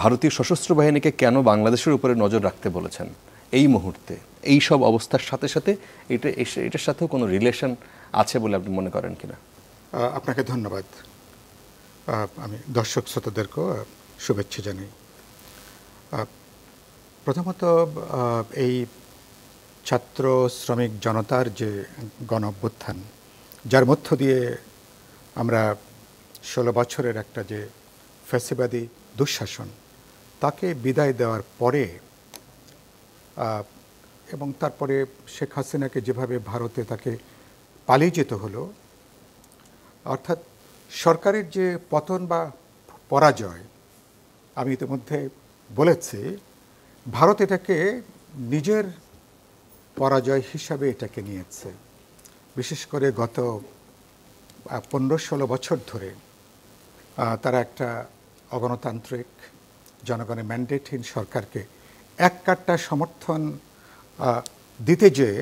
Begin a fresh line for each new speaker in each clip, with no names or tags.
ভারতীয় সশস্ত্র বাহিনীকে কেন বাংলাদেশের উপরে নজর রাখতে বলেছেন এই মুহূর্তে, এই সব অবস্থার সাথে সাথে এটার সাথেও কোনো রিলেশন আছে বলে আপনি মনে করেন কিনা?
আপনাকে ধন্যবাদ। আমি দর্শক শ্রোতাদেরকেও শুভেচ্ছা জানাই। প্রথমত এই ছাত্র শ্রমিক জনতার যে গণ অভ্যুত্থান, যার মধ্য দিয়ে আমরা 16 বছরের একটা যে ফ্যাসিবাদী দুঃশাসন তাকে বিদায় দেওয়ার পরে এবং তারপরে শেখ হাসিনাকে যেভাবে ভারতে তাকে পালিয়ে যেতে হলো, অর্থাৎ সরকারের যে পতন বা পরাজয়, আমি ইতিমধ্যে বলেছি ভারত এটাকে নিজের পরাজয় হিসাবে এটাকে নিয়েছে। বিশেষ করে গত 15-16 বছর ধরে তারা একটা অগণতান্ত্রিক জনগণের ম্যান্ডেটহীন সরকারকে এক কাট্টা সমর্থন দিতে যেয়ে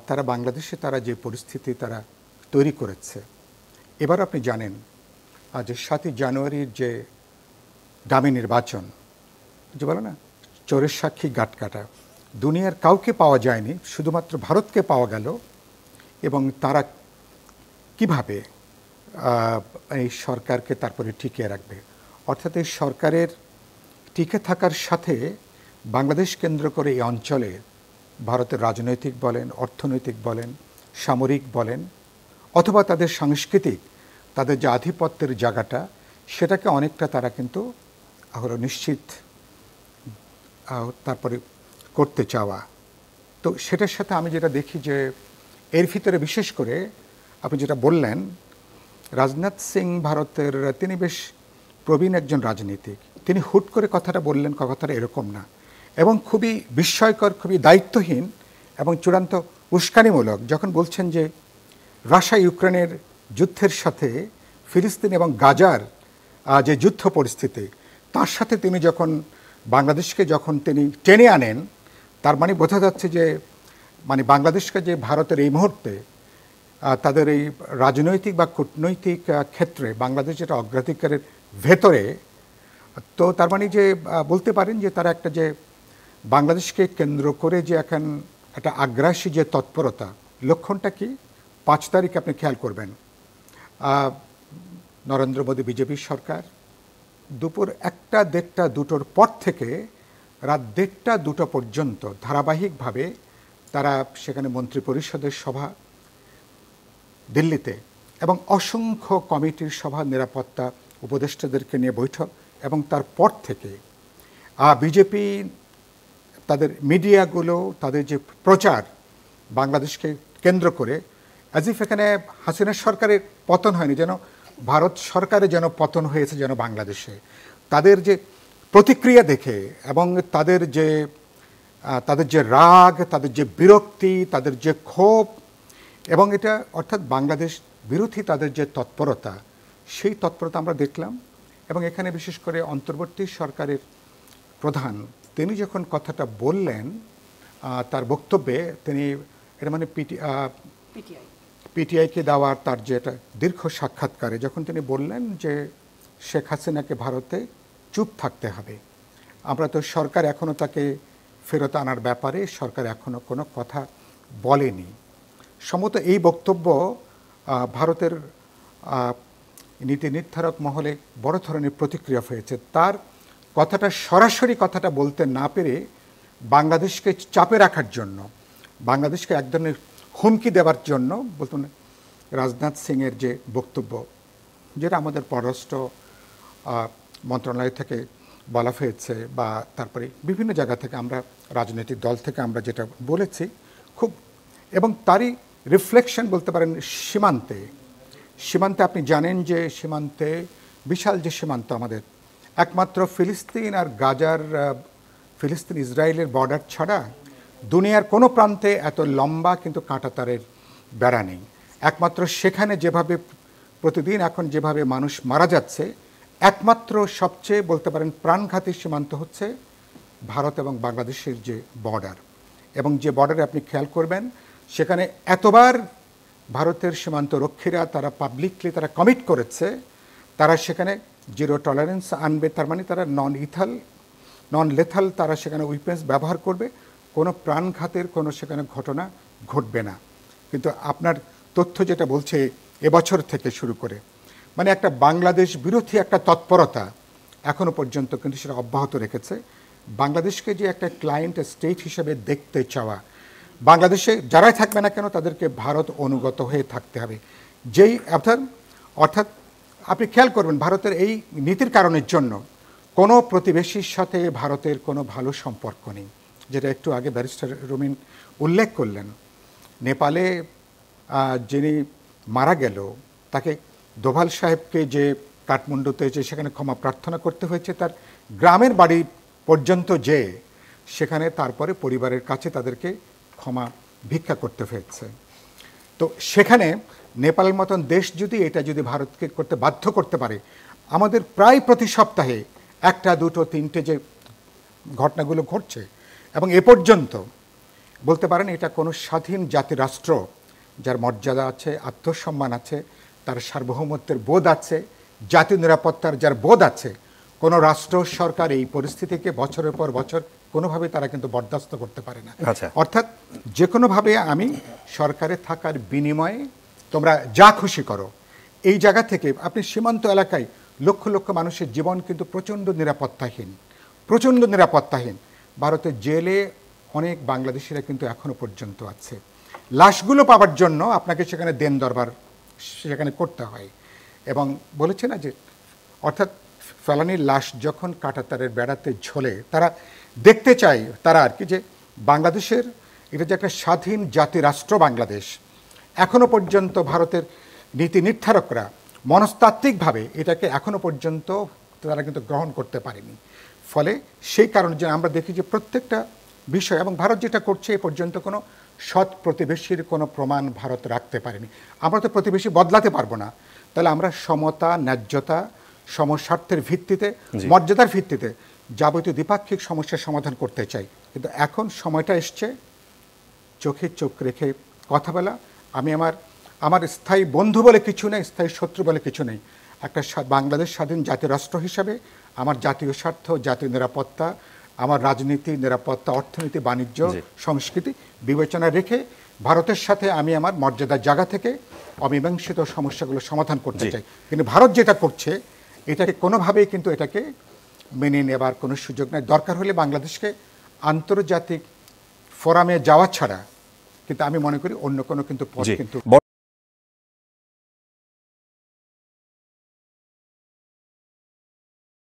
তারা বাংলাদেশে তারা যে পরিস্থিতি তারা তৈরি করেছে। এবার আপনি জানেন যে 7ই জানুয়ারির যে দামি নির্বাচন, যে বলে না চোরের সাক্ষী গাট কাটা, দুনিয়ার কাউকে পাওয়া যায়নি, শুধুমাত্র ভারতকে পাওয়া গেল। এবং তারা কিভাবে এই সরকারকে তারপরে টিকিয়ে রাখবে, অর্থাৎ এই সরকারের টিকে থাকার সাথে বাংলাদেশ কেন্দ্র করে এই অঞ্চলে ভারতের রাজনৈতিক বলেন, অর্থনৈতিক বলেন, সামরিক বলেন, অথবা তাদের সাংস্কৃতিক, তাদের যে আধিপত্যের জায়গাটা, সেটাকে অনেকটা তারা কিন্তু আরও নিশ্চিত তারপরে করতে চাওয়া। তো সেটার সাথে আমি যেটা দেখি যে এর ভিতরে বিশেষ করে আপনি যেটা বললেন, রাজনাথ সিং ভারতের, তিনি বেশ প্রবীণ একজন রাজনীতিক। তিনি হুট করে কথাটা বললেন, কথাটা এরকম না, এবং খুবই বিস্ময়কর, খুবই দায়িত্বহীন এবং চূড়ান্ত উস্কানিমূলক। যখন বলছেন যে রাশিয়া ইউক্রেনের যুদ্ধের সাথে ফিলিস্তিন এবং গাজার যে যুদ্ধ পরিস্থিতি, তার সাথে তিনি যখন বাংলাদেশকে যখন তিনি টেনে আনেন, তার মানে বোঝা যাচ্ছে যে মানে বাংলাদেশকে যে ভারতের এই মুহূর্তে তাদের এই রাজনৈতিক বা কূটনৈতিক ক্ষেত্রে বাংলাদেশ যেটা অগ্রাধিকারের ভেতরে, তো তার মানে যে বলতে পারেন যে তারা একটা যে বাংলাদেশকে কেন্দ্র করে যে এখন একটা আগ্রাসী যে তৎপরতা, লক্ষণটা কি 5 তারিখ আপনি খেয়াল করবেন, নরেন্দ্র মোদী বিজেপির সরকার দুপুর 1টা, 1:30, 2টোর পর থেকে রাত 1:30, 2টো পর্যন্ত ধারাবাহিকভাবে তারা সেখানে মন্ত্রী পরিষদের সভা দিল্লিতে এবং অসংখ্য কমিটির সভা, নিরাপত্তা উপদেষ্টাদেরকে নিয়ে বৈঠক, এবং তারপর থেকে বিজেপি তাদের মিডিয়াগুলো তাদের যে প্রচার বাংলাদেশকে কেন্দ্র করে, অ্যাজ ইফ এখানে হাসিনা সরকারের পতন হয়নি, যেন ভারত সরকারের যেন পতন হয়েছে যেন বাংলাদেশে। তাদের যে প্রতিক্রিয়া দেখে এবং তাদের যে রাগ, তাদের যে বিরক্তি, তাদের যে ক্ষোভ, এবং এটা অর্থাৎ বাংলাদেশ বিরোধী তাদের যে তৎপরতা, সেই তৎপরতা আমরা দেখলাম। এবং এখানে বিশেষ করে অন্তর্বর্তী সরকারের প্রধান তিনি যখন কথাটা বললেন তার বক্তব্যে, তিনি এটা মানে পিটিআইকে দেওয়ার তার যে একটা দীর্ঘ সাক্ষাৎকারে যখন তিনি বললেন যে শেখ হাসিনাকে ভারতে চুপ থাকতে হবে, আমরা তো সরকার এখনও তাকে ফেরত আনার ব্যাপারে সরকার এখনও কোনো কথা বলেনি। সম্ভবত এই বক্তব্য ভারতের নীতি নির্ধারক মহলে বড় ধরনের প্রতিক্রিয়া হয়েছে। তার কথাটা সরাসরি কথাটা বলতে না পেরে বাংলাদেশকে চাপে রাখার জন্য, বাংলাদেশকে এক ধরনের হুমকি দেওয়ার জন্য বলতেন রাজনাথ সিংয়ের যে বক্তব্য, যেটা আমাদের পররাষ্ট্র মন্ত্রণালয় থেকে বলা হয়েছে বা তারপরে বিভিন্ন জায়গা থেকে আমরা রাজনৈতিক দল থেকে আমরা যেটা বলেছি খুব, এবং তারই রিফ্লেকশন বলতে পারেন সীমান্তে আপনি জানেন যে সীমান্তে বিশাল যে সীমান্ত আমাদের, একমাত্র ফিলিস্তিন আর গাজার, ফিলিস্তিন ইসরায়েলের বর্ডার ছাড়া দুনিয়ার কোনো প্রান্তে এত লম্বা কিন্তু কাঁটাতারের বেড়া নেই। একমাত্র সেখানে যেভাবে প্রতিদিন এখন যেভাবে মানুষ মারা যাচ্ছে, একমাত্র সবচেয়ে বলতে পারেন প্রাণঘাতী সীমান্ত হচ্ছে ভারত এবং বাংলাদেশের যে বর্ডার। এবং যে বর্ডারে আপনি খেয়াল করবেন সেখানে এতবার ভারতের সীমান্ত রক্ষীরা তারা পাবলিকলি তারা কমিট করেছে, তারা সেখানে জিরো টলারেন্স আনবে, তার মানে তারা নন লেথাল তারা সেখানে উইপেন্স ব্যবহার করবে, কোনো প্রাণঘাতের কোনো সেখানে ঘটনা ঘটবে না। কিন্তু আপনার তথ্য যেটা বলছে এবছর থেকে শুরু করে, মানে একটা বাংলাদেশ বিরোধী একটা তৎপরতা এখনো পর্যন্ত কিন্তু সেটা অব্যাহত রেখেছে। বাংলাদেশকে যে একটা ক্লায়েন্ট স্টেট হিসেবে দেখতে চাওয়া, বাংলাদেশে যারাই থাকবে না কেন তাদেরকে ভারত অনুগত হয়ে থাকতে হবে, যেই অর্থাৎ আপনি খেয়াল করবেন ভারতের এই নীতির কারণের জন্য কোনো প্রতিবেশীর সাথে ভারতের কোনো ভালো সম্পর্ক নেই, যেটা একটু আগে ব্যারিস্টার রুমিন উল্লেখ করলেন। নেপালে যিনি মারা গেল তাকে দোভাল সাহেবকে যে কাঠমান্ডুতে যে সেখানে ক্ষমা প্রার্থনা করতে হয়েছে, তার গ্রামের বাড়ি পর্যন্ত যে সেখানে তারপরে পরিবারের কাছে তাদেরকে ক্ষমা ভিক্ষা করতে হয়েছে। তো সেখানে নেপালের মতন দেশ যদি ভারতকে করতে বাধ্য করতে পারে, আমাদের প্রায় প্রতি সপ্তাহে একটা দুটো তিনটে যে ঘটনাগুলো ঘটছে, এবং এ পর্যন্ত বলতে পারেন এটা কোনো স্বাধীন জাতি রাষ্ট্র যার মর্যাদা আছে, আত্মসম্মান আছে, তার সার্বভৌমত্বের বোধ আছে, জাতীয় নিরাপত্তার যার বোধ আছে, কোনো রাষ্ট্র সরকার এই পরিস্থিতিকে বছরের পর বছর কোনোভাবে তারা কিন্তু বরদাস্ত করতে পারে না। অর্থাৎ যে কোনোভাবে আমি সরকারে থাকার বিনিময়ে তোমরা যা খুশি করো, এই জায়গা থেকে আপনি সীমান্ত এলাকায় লক্ষ লক্ষ মানুষের জীবন কিন্তু প্রচণ্ড নিরাপত্তাহীন। ভারতের জেলে অনেক বাংলাদেশিরা কিন্তু এখনো পর্যন্ত আছে। লাশগুলো পাওয়ার জন্য আপনাকে সেখানে দেন দরবার সেখানে করতে হয়। এবং বলেছে না যে অর্থাৎ ফেলানির লাশ যখন কাঁটাতারের বেড়াতে ঝোলে, তারা দেখতে চায় তারা আর কি যে বাংলাদেশের এটা যে একটা স্বাধীন জাতি রাষ্ট্র বাংলাদেশ, এখনো পর্যন্ত ভারতের নীতি নির্ধারকরা মনস্তাত্ত্বিকভাবে এটাকে এখনো পর্যন্ত তারা কিন্তু গ্রহণ করতে পারেনি। ফলে সেই কারণে যে আমরা দেখি যে প্রত্যেকটা বিষয়, এবং ভারত যেটা করছে এ পর্যন্ত কোনো সৎ প্রতিবেশীর কোনো প্রমাণ ভারত রাখতে পারেনি। আমরা তো প্রতিবেশী বদলাতে পারবো না, তাহলে আমরা সমতা, ন্যায্যতা, সমস্বার্থের ভিত্তিতে, মর্যাদার ভিত্তিতে যাবতীয় দ্বিপাক্ষিক সমস্যার সমাধান করতে চাই। কিন্তু এখন সময়টা এসছে চোখে চোখ রেখে কথা বলা। আমি আমার স্থায়ী বন্ধু বলে কিছু নেই, স্থায়ী শত্রু বলে কিছু নেই। একটা বাংলাদেশ স্বাধীন জাতীয় রাষ্ট্র হিসাবে আমার জাতীয় স্বার্থ, জাতীয় নিরাপত্তা, আমার রাজনীতি, নিরাপত্তা, অর্থনীতি, বাণিজ্য, সংস্কৃতি বিবেচনা রেখে ভারতের সাথে আমি আমার মর্যাদার জায়গা থেকে অমীমাংসিত সমস্যাগুলো সমাধান করতে চাই। কিন্তু ভারত যেটা করছে এটাকে কোনোভাবেই কিন্তু এটাকে মেনে নেবার কোনো সুযোগ নেই। দরকার হলে বাংলাদেশকে আন্তর্জাতিক ফোরামে যাওয়া ছাড়া কিন্তু আমি মনে করি অন্য কোনো কিন্তু পথ কিন্তু